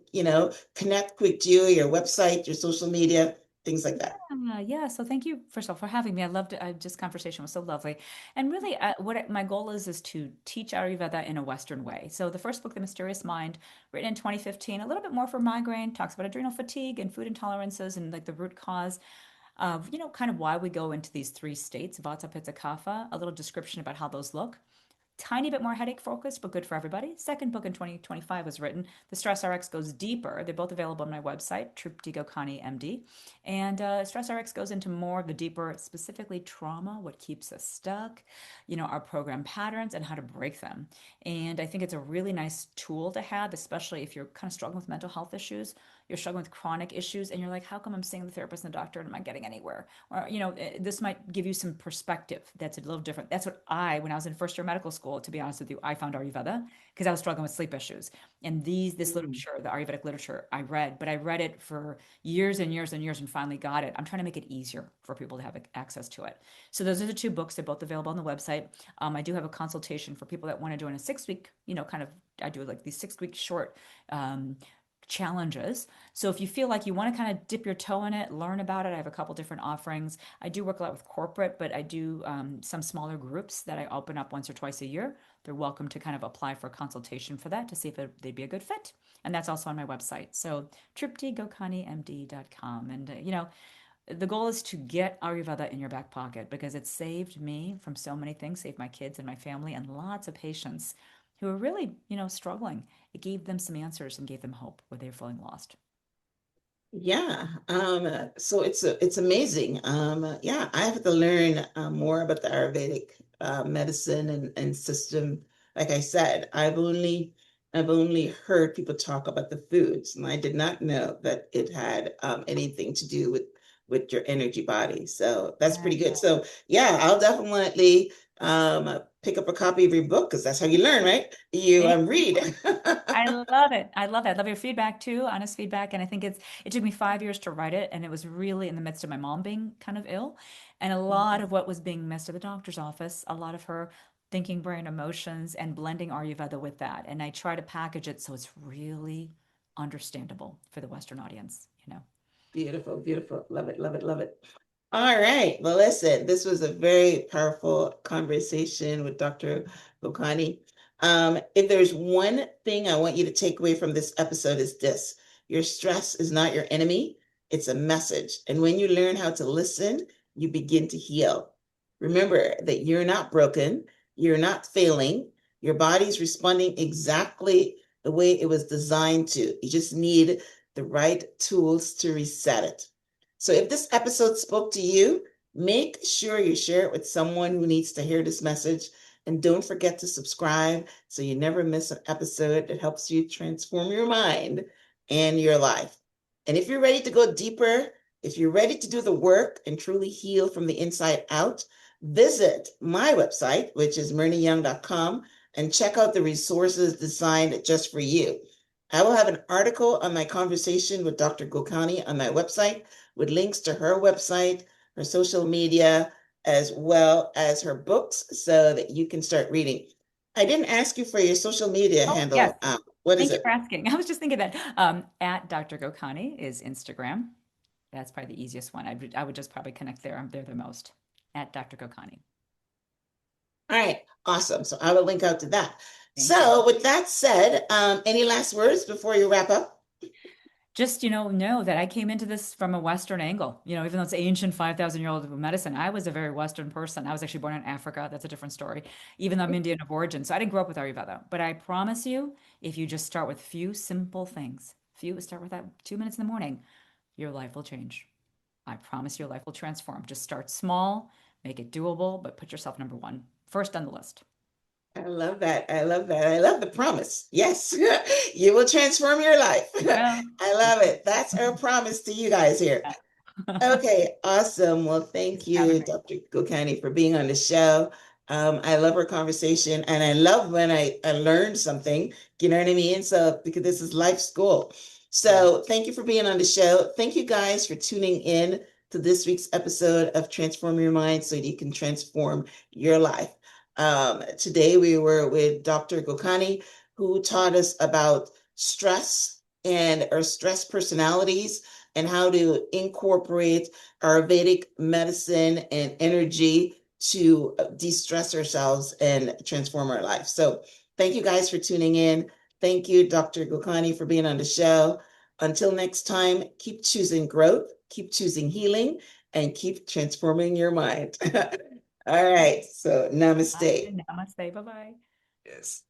connect with you, your website, your social media, things like that. Yeah. So thank you, first of all, for having me. I loved it. This conversation was so lovely. And really, my goal is to teach Ayurveda in a Western way. So the first book, The Mysterious Mind, written in 2015, a little bit more for migraine, talks about adrenal fatigue and food intolerances and like the root cause of, kind of why we go into these three states, Vata, Pitta, Kapha, a little description about how those look. Tiny bit more headache focused, but good for everybody. Second book in 2025 was written. The Stress RX goes deeper. They're both available on my website, Trupti Gokani MD. And Stress RX goes into more of the deeper, specifically trauma, what keeps us stuck, our program patterns and how to break them. And I think it's a really nice tool to have, especially if you're kind of struggling with mental health issues, you're struggling with chronic issues, and you're like, how come I'm seeing the therapist and the doctor and I'm not getting anywhere? Or, this might give you some perspective that's a little different. That's what when I was in first year medical school, to be honest with you, I found Ayurveda because I was struggling with sleep issues. And this Mm. literature, the Ayurvedic literature, I read, but I read it for years and years and years and finally got it. I'm trying to make it easier for people to have access to it. So those are the two books. They're both available on the website. I do have a consultation for people that want to join a 6 week, kind of, I do like these 6 week short challenges. So if you feel like you want to kind of dip your toe in it, learn about it, I have a couple different offerings. I do work a lot with corporate, but I do some smaller groups that I open up once or twice a year. They're welcome to kind of apply for a consultation for that to see if they'd be a good fit. And that's also on my website. So truptigokanimd.com. And, the goal is to get Ayurveda in your back pocket because it saved me from so many things, saved my kids and my family and lots of patients who are really, struggling. It gave them some answers and gave them hope where they were feeling lost. Yeah, so it's amazing. Yeah, I have to learn more about the Ayurvedic medicine and system. Like I said, I've only heard people talk about the foods, and I did not know that it had anything to do with your energy body. So that's pretty good. So yeah, I'll definitely pick up a copy of your book because that's how you learn, right? You Thank read. I love it. I love it. I love your feedback too, honest feedback. And I think it took me 5 years to write it. And it was really in the midst of my mom being kind of ill. And a lot of what was being missed at the doctor's office, a lot of her thinking brain emotions and blending Ayurveda with that. And I try to package it so it's really understandable for the Western audience. Beautiful, beautiful. Love it, love it, love it. All right. Well, listen, this was a very powerful conversation with Dr. Gokani. If there's one thing I want you to take away from this episode is this: your stress is not your enemy, it's a message. And when you learn how to listen, you begin to heal. Remember that you're not broken, you're not failing, your body's responding exactly the way it was designed to. You just need the right tools to reset it. So if this episode spoke to you, make sure you share it with someone who needs to hear this message. And don't forget to subscribe so you never miss an episode that helps you transform your mind and your life. And if you're ready to go deeper, if you're ready to do the work and truly heal from the inside out, visit my website, which is myrnayoung.com, and check out the resources designed just for you. I will have an article on my conversation with Dr. Gokani on my website with links to her website, her social media, as well as her books so that you can start reading. I didn't ask you for your social media Oh, yes. handle. What is Thank you it? for asking. I was just thinking that at Dr. Gokani is Instagram. That's probably the easiest one. I would just probably connect there. I'm there the most at Dr. Gokani. All right, awesome. So I will link out to that. Thank you. So with that said, any last words before you wrap up? Just, know that I came into this from a Western angle. Even though it's ancient 5,000-year-old medicine, I was a very Western person. I was actually born in Africa. That's a different story, even though I'm Indian of origin. So I didn't grow up with Ayurveda. But I promise you, if you just start with few simple things, start with that 2 minutes in the morning, your life will change. I promise your life will transform. Just start small, make it doable, but put yourself number one, first on the list. I love that. I love that. I love the promise. Yes, you will transform your life. Well, I love it. That's our promise to you guys here. Okay, awesome. Well, thank having you, me. Dr. Gokani, for being on the show. I love our conversation, and I love when I learned something, you know what I mean? So, because this is life school. Yeah. So, thank you for being on the show. Thank you guys for tuning in to this week's episode of Transform Your Mind so that you can transform your life. Today, we were with Dr. Gokani, who taught us about stress and our stress personalities and how to incorporate Ayurvedic medicine and energy to de-stress ourselves and transform our life. So thank you guys for tuning in. Thank you, Dr. Gokani, for being on the show. Until next time, keep choosing growth, keep choosing healing, and keep transforming your mind. All right. So namaste. Namaste. Bye bye. Yes.